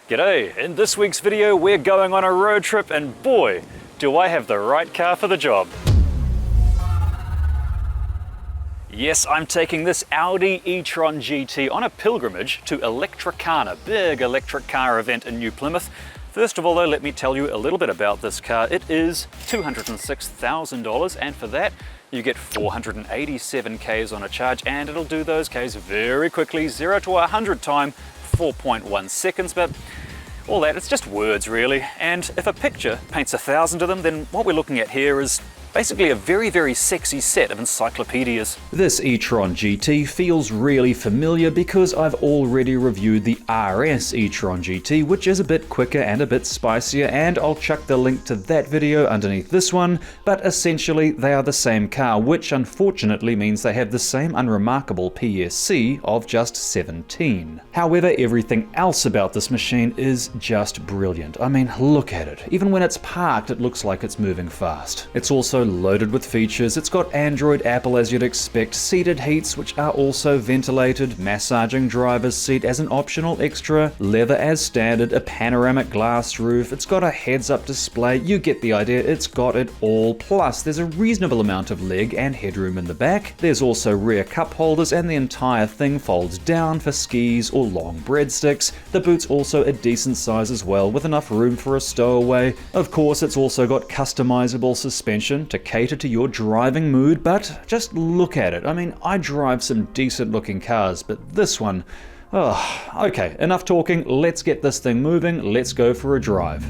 G'day! In this week's video we're going on a road trip and boy, do I have the right car for the job. Yes, I'm taking this Audi e-tron GT on a pilgrimage to Electricarna, big electric car event in New Plymouth. First of all though, let me tell you a little bit about this car. It is $206,000 and for that you get 487 Ks on a charge and it'll do those Ks very quickly, 0 to 100 time, 4.1 seconds, but all that, it's just words really. And if a picture paints 1,000 of them, then what we're looking at here is basically a very, very sexy set of encyclopedias. This e-tron GT feels really familiar because I've already reviewed the RS e-tron GT, which is a bit quicker and a bit spicier, and I'll chuck the link to that video underneath this one, but essentially they are the same car, which unfortunately means they have the same unremarkable PSC of just 17. However, everything else about this machine is just brilliant. I mean, look at it. Even when it's parked, it looks like it's moving fast. It's also loaded with features. It's got Android, Apple as you'd expect, seated heats which are also ventilated, massaging driver's seat as an optional extra, leather as standard, a panoramic glass roof, it's got a heads-up display, you get the idea, it's got it all. Plus there's a reasonable amount of leg and headroom in the back, there's also rear cup holders and the entire thing folds down for skis or long breadsticks. The boot's also a decent size as well with enough room for a stowaway. Of course it's also got customizable suspension to cater to your driving mood, but just look at it. I mean, I drive some decent looking cars, but this one, oh, okay, enough talking, let's get this thing moving, let's go for a drive.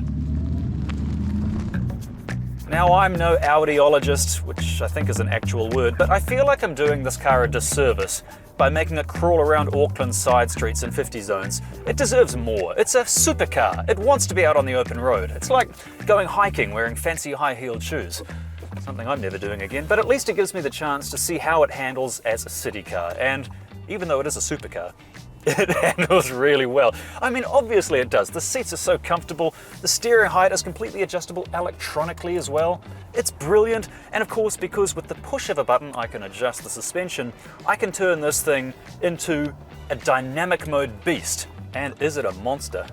Now I'm no Audiologist, which I think is an actual word, but I feel like I'm doing this car a disservice by making it crawl around Auckland's side streets in 50 zones. It deserves more. It's a supercar. It wants to be out on the open road. It's like going hiking wearing fancy high-heeled shoes. Something I'm never doing again, but at least it gives me the chance to see how it handles as a city car, and even though it is a supercar, it handles really well. I mean, obviously it does. The seats are so comfortable, the steering height is completely adjustable electronically as well. It's brilliant, and of course because with the push of a button I can adjust the suspension, I can turn this thing into a dynamic mode beast. And is it a monster?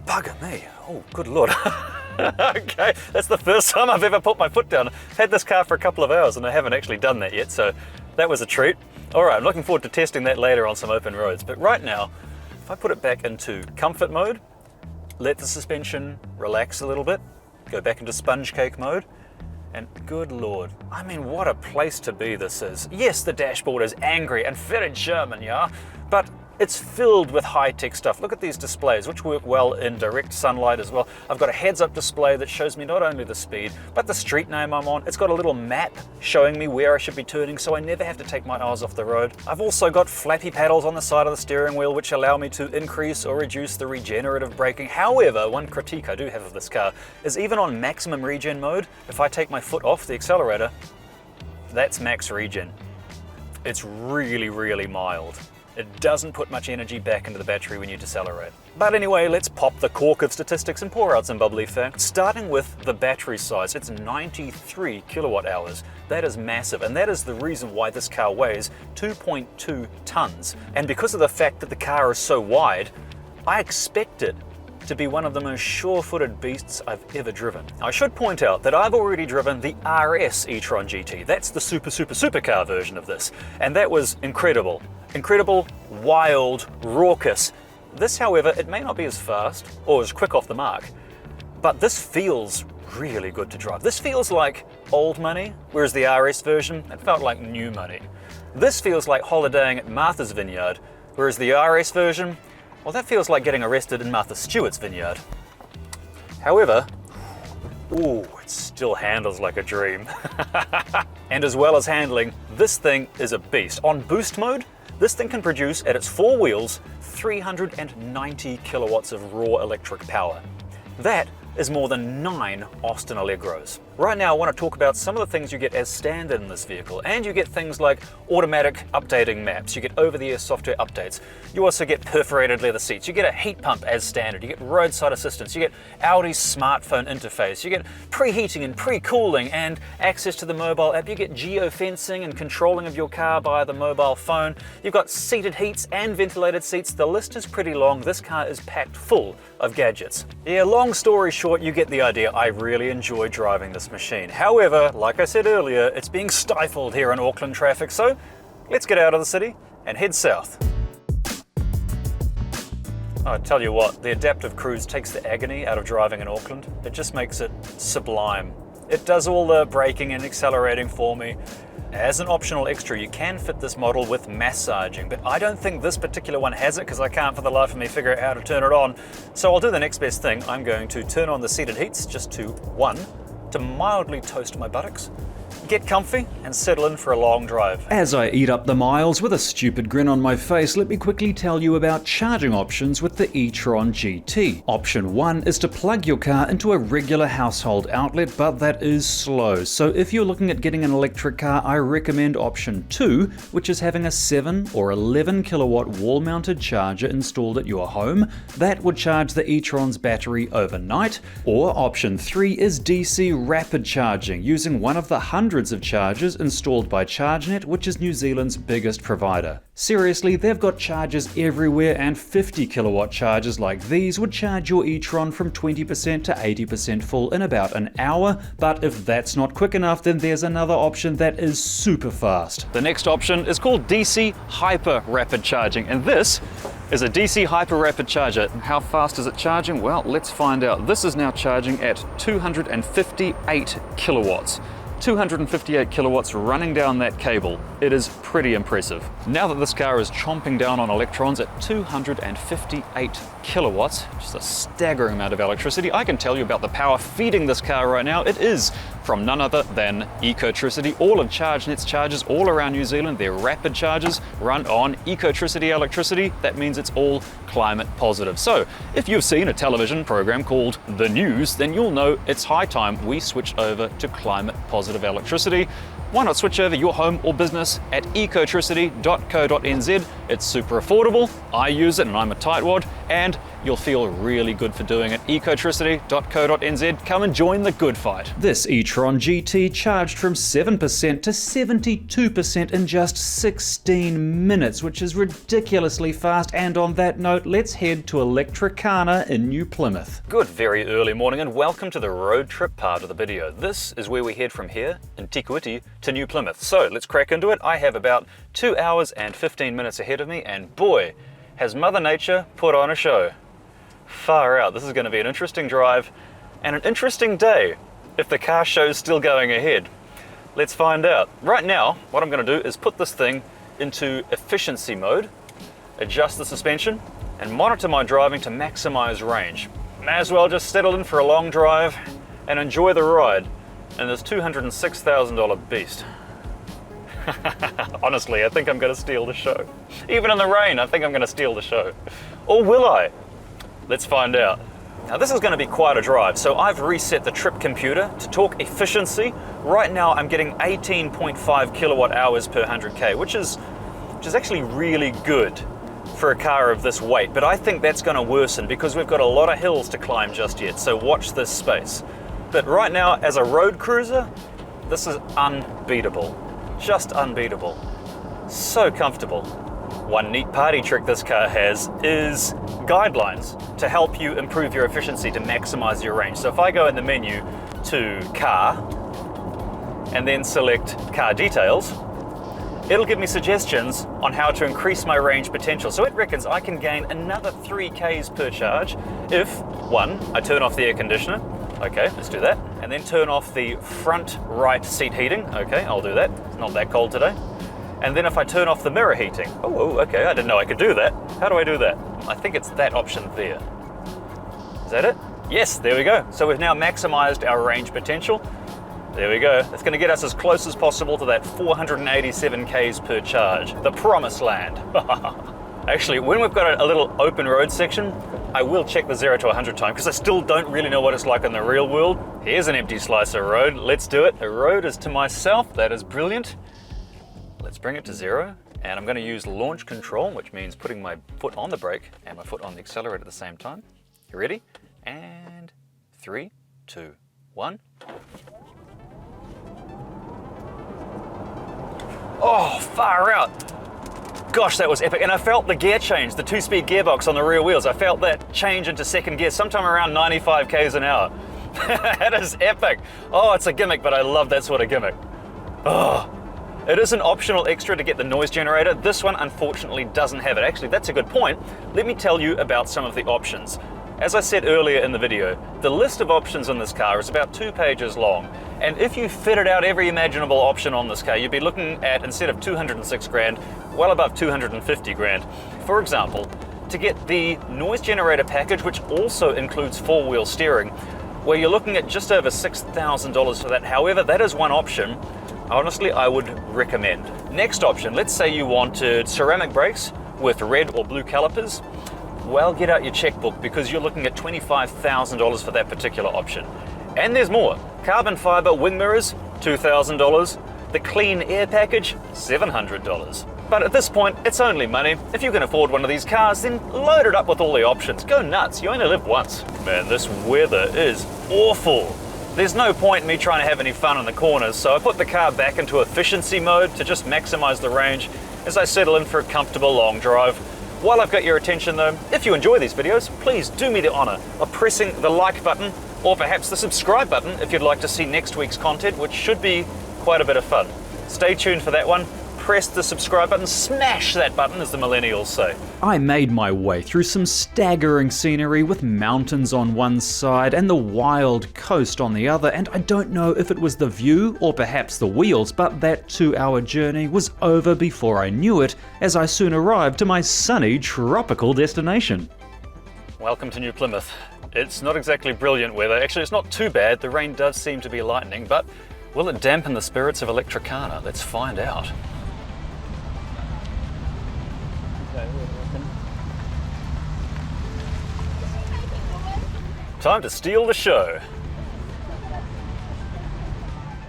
Bugger me, oh good lord. Okay, that's the first time I've ever put my foot down. I've had this car for a couple of hours and I haven't actually done that yet, so that was a treat. Alright, I'm looking forward to testing that later on some open roads, but right now, if I put it back into comfort mode, let the suspension relax a little bit, go back into sponge cake mode, and good lord, I mean what a place to be this is. Yes, the dashboard is angry and very German, yeah, but it's filled with high-tech stuff. Look at these displays, which work well in direct sunlight as well. I've got a heads-up display that shows me not only the speed, but the street name I'm on. It's got a little map showing me where I should be turning, so I never have to take my eyes off the road. I've also got flappy paddles on the side of the steering wheel, which allow me to increase or reduce the regenerative braking. However, one critique I do have of this car is even on maximum regen mode, if I take my foot off the accelerator, that's max regen. It's really, really mild. It doesn't put much energy back into the battery when you decelerate. But anyway, let's pop the cork of statistics and pour out some bubbly facts. Starting with the battery size, it's 93 kilowatt hours. That is massive, and that is the reason why this car weighs 2.2 tons. And because of the fact that the car is so wide, I expect it to be one of the most sure-footed beasts I've ever driven. I should point out that I've already driven the RS e-tron GT. That's the supercar version of this, and that was incredible. Incredible, wild, raucous. This, however, it may not be as fast or as quick off the mark, but this feels really good to drive. This feels like old money, whereas the RS version, it felt like new money. This feels like holidaying at Martha's Vineyard, whereas the RS version, well, that feels like getting arrested in Martha Stewart's vineyard. However, ooh, it still handles like a dream. And as well as handling, this thing is a beast. On boost mode, this thing can produce, at its four wheels, 390 kilowatts of raw electric power. That is more than 9 Austin Allegros. Right now I want to talk about some of the things you get as standard in this vehicle, and you get things like automatic updating maps, you get over-the-air software updates, you also get perforated leather seats, you get a heat pump as standard, you get roadside assistance, you get Audi's smartphone interface, you get preheating and pre-cooling and access to the mobile app, you get geofencing and controlling of your car by the mobile phone, you've got seated heats and ventilated seats. The list is pretty long. This car is packed full of gadgets. Yeah, long story short, you get the idea. I really enjoy driving this machine. However, like I said earlier, it's being stifled here in Auckland traffic, so let's get out of the city and head south. I tell you what, the adaptive cruise takes the agony out of driving in Auckland. It just makes it sublime. It does all the braking and accelerating for me. As an optional extra, you can fit this model with massaging, but I don't think this particular one has it because I can't for the life of me figure out how to turn it on. So I'll do the next best thing. I'm going to turn on the seated heats just to mildly toast my buttocks, get comfy and settle in for a long drive. As I eat up the miles with a stupid grin on my face, let me quickly tell you about charging options with the e-tron GT. Option 1 is to plug your car into a regular household outlet, but that is slow. So if you're looking at getting an electric car, I recommend option 2, which is having a 7 or 11 kilowatt wall-mounted charger installed at your home. That would charge the e-tron's battery overnight. Or option 3 is DC rapid charging, using one of the hundreds of chargers installed by ChargeNet, which is New Zealand's biggest provider. Seriously, they've got chargers everywhere, and 50 kilowatt chargers like these would charge your e-tron from 20% to 80% full in about an hour, but if that's not quick enough, then there's another option that is super fast. The next option is called DC Hyper Rapid Charging, and this is a DC Hyper Rapid Charger. How fast is it charging? Well, let's find out. This is now charging at 258 kilowatts. 258 kilowatts running down that cable. It is pretty impressive. Now that this car is chomping down on electrons at 258 kilowatts, which is a staggering amount of electricity, I can tell you about the power feeding this car right now. It is from none other than Ecotricity. All of ChargeNet's chargers all around New Zealand, their rapid chargers, run on Ecotricity electricity. That means it's all climate positive. So if you've seen a television program called The News, then you'll know it's high time we switched over to climate positive electricity. Why not switch over your home or business at ecotricity.co.nz? It's super affordable, I use it and I'm a tightwad, and you'll feel really good for doing it. ecotricity.co.nz, come and join the good fight. This e-tron GT charged from 7% to 72% in just 16 minutes, which is ridiculously fast. And on that note, let's head to Electricarna in New Plymouth. Good, very early morning, and welcome to the road trip part of the video. This is where we head from here in Tikauiti to New Plymouth. So let's crack into it. I have about 2 hours and 15 minutes ahead of me, and boy, has Mother Nature put on a show. Far out. This is going to be an interesting drive and an interesting day if the car show's still going ahead. Let's find out. Right now, what I'm going to do is put this thing into efficiency mode, adjust the suspension, and monitor my driving to maximize range. May as well just settle in for a long drive and enjoy the ride in this $206,000 beast. Honestly, I think I'm going to steal the show. Even in the rain, I think I'm going to steal the show. Or will I? Let's find out. Now this is going to be quite a drive, so I've reset the trip computer to talk efficiency. Right now I'm getting 18.5 kilowatt hours per 100k, which is actually really good for a car of this weight, but I think that's going to worsen because we've got a lot of hills to climb just yet, so watch this space. But right now, as a road cruiser, this is unbeatable. Just unbeatable. So comfortable. One neat party trick this car has is guidelines to help you improve your efficiency to maximize your range. So if I go in the menu to car and then select car details, it'll give me suggestions on how to increase my range potential. So it reckons I can gain another 3 Ks per charge if, 1, I turn off the air conditioner. Okay, let's do that. And then turn off the front right seat heating. Okay, I'll do that. It's not that cold today. And then if I turn off the mirror heating. Oh, okay, I didn't know I could do that. How do I do that? I think it's that option there. Is that it? Yes, there we go. So we've now maximized our range potential. There we go. It's going to get us as close as possible to that 487 Ks per charge. The promised land. Actually, when we've got a little open road section, I will check the 0 to 100 time because I still don't really know what it's like in the real world. Here's an empty slice of road. Let's do it. The road is to myself. That is brilliant. Let's bring it to 0. And I'm going to use launch control, which means putting my foot on the brake and my foot on the accelerator at the same time. You ready? And 3, 2, 1. Oh, far out. Gosh, that was epic. And I felt the gear change, the 2-speed gearbox on the rear wheels. I felt that change into second gear sometime around 95 k's an hour. That is epic. Oh, it's a gimmick, but I love that sort of gimmick. Oh. It is an optional extra to get the noise generator. This one unfortunately doesn't have it. Actually, that's a good point. Let me tell you about some of the options. As I said earlier in the video, the list of options in this car is about 2 pages long. And if you fitted out every imaginable option on this car, you'd be looking at, instead of 206 grand, well above 250 grand. For example, to get the noise generator package, which also includes 4-wheel steering, where you're looking at just over $6,000 for that. However, that is one option. Honestly, I would recommend. Next option, let's say you wanted ceramic brakes with red or blue calipers. Well, get out your checkbook because you're looking at $25,000 for that particular option. And there's more. Carbon fiber wing mirrors, $2,000. The clean air package, $700. But at this point, it's only money. If you can afford one of these cars, then load it up with all the options. Go nuts, you only live once. Man, this weather is awful. There's no point in me trying to have any fun in the corners, so I put the car back into efficiency mode to just maximize the range as I settle in for a comfortable long drive. While I've got your attention though, if you enjoy these videos, please do me the honor of pressing the like button or perhaps the subscribe button if you'd like to see next week's content, which should be quite a bit of fun. Stay tuned for that one. Press the subscribe button, smash that button as the millennials say. I made my way through some staggering scenery with mountains on one side and the wild coast on the other, and I don't know if it was the view or perhaps the wheels, but that 2-hour journey was over before I knew it, as I soon arrived to my sunny tropical destination. Welcome to New Plymouth. It's not exactly brilliant weather. Actually, it's not too bad. The rain does seem to be lightening, but will it dampen the spirits of Electricarna? Let's find out. Time to steal the show.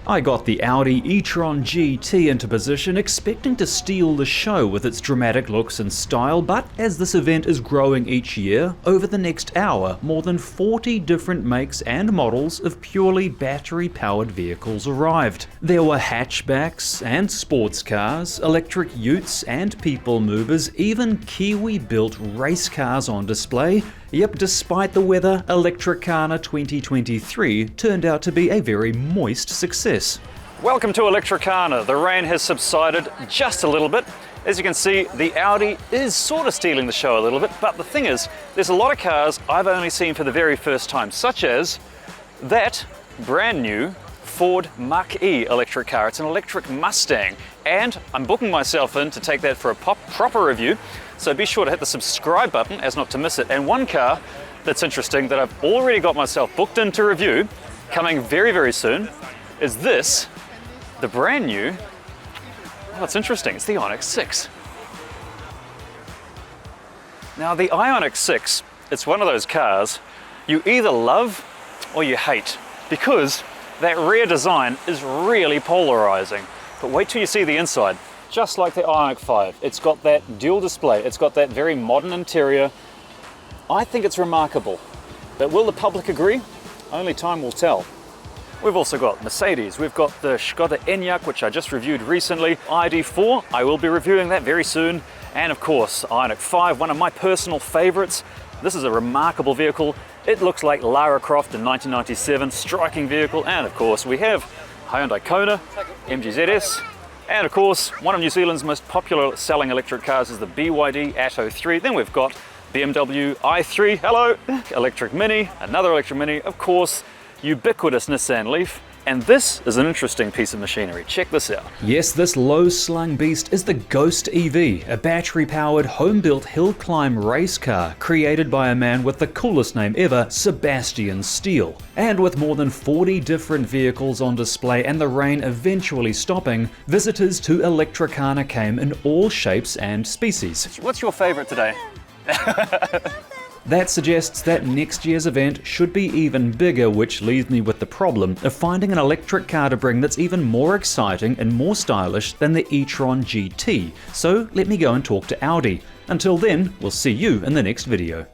I got the Audi e-tron GT into position, expecting to steal the show with its dramatic looks and style, but as this event is growing each year, over the next hour, more than 40 different makes and models of purely battery-powered vehicles arrived. There were hatchbacks and sports cars, electric utes and people movers, even Kiwi-built race cars on display. Yep, despite the weather, Electricarna 2023 turned out to be a very moist success. Welcome to Electricarna. The rain has subsided just a little bit. As you can see, the Audi is sort of stealing the show a little bit, but the thing is, there's a lot of cars I've only seen for the very first time, such as that brand new Ford Mach-e electric car. It's an electric Mustang, and I'm booking myself in to take that for a proper review. So be sure to hit the subscribe button as not to miss it. And one car that's interesting that I've already got myself booked in to review, coming very, very soon, is this, the brand new, oh, it's interesting, it's the Ioniq 6. Now the Ioniq 6, it's one of those cars you either love or you hate, because that rear design is really polarizing. But wait till you see the inside. Just like the Ioniq 5, it's got that dual display, it's got that very modern interior. I think it's remarkable. But will the public agree? Only time will tell. We've also got Mercedes, we've got the Skoda Enyaq, which I just reviewed recently, ID4, I will be reviewing that very soon, and of course, Ioniq 5, one of my personal favorites. This is a remarkable vehicle. It looks like Lara Croft in 1997, striking vehicle, and of course we have Hyundai Kona, MG ZS, and of course, one of New Zealand's most popular selling electric cars is the BYD Atto 3. Then we've got BMW i3, hello, electric Mini, another electric Mini, of course, ubiquitous Nissan Leaf, And this is an interesting piece of machinery. Check this out. Yes, this low-slung beast is the Ghost EV, a battery-powered, home-built hill climb race car created by a man with the coolest name ever, Sebastian Steele. And with more than 40 different vehicles on display and the rain eventually stopping, visitors to Electricarna came in all shapes and species. What's your favorite today? That suggests that next year's event should be even bigger, which leaves me with the problem of finding an electric car to bring that's even more exciting and more stylish than the e-tron GT. So let me go and talk to Audi. Until then, we'll see you in the next video.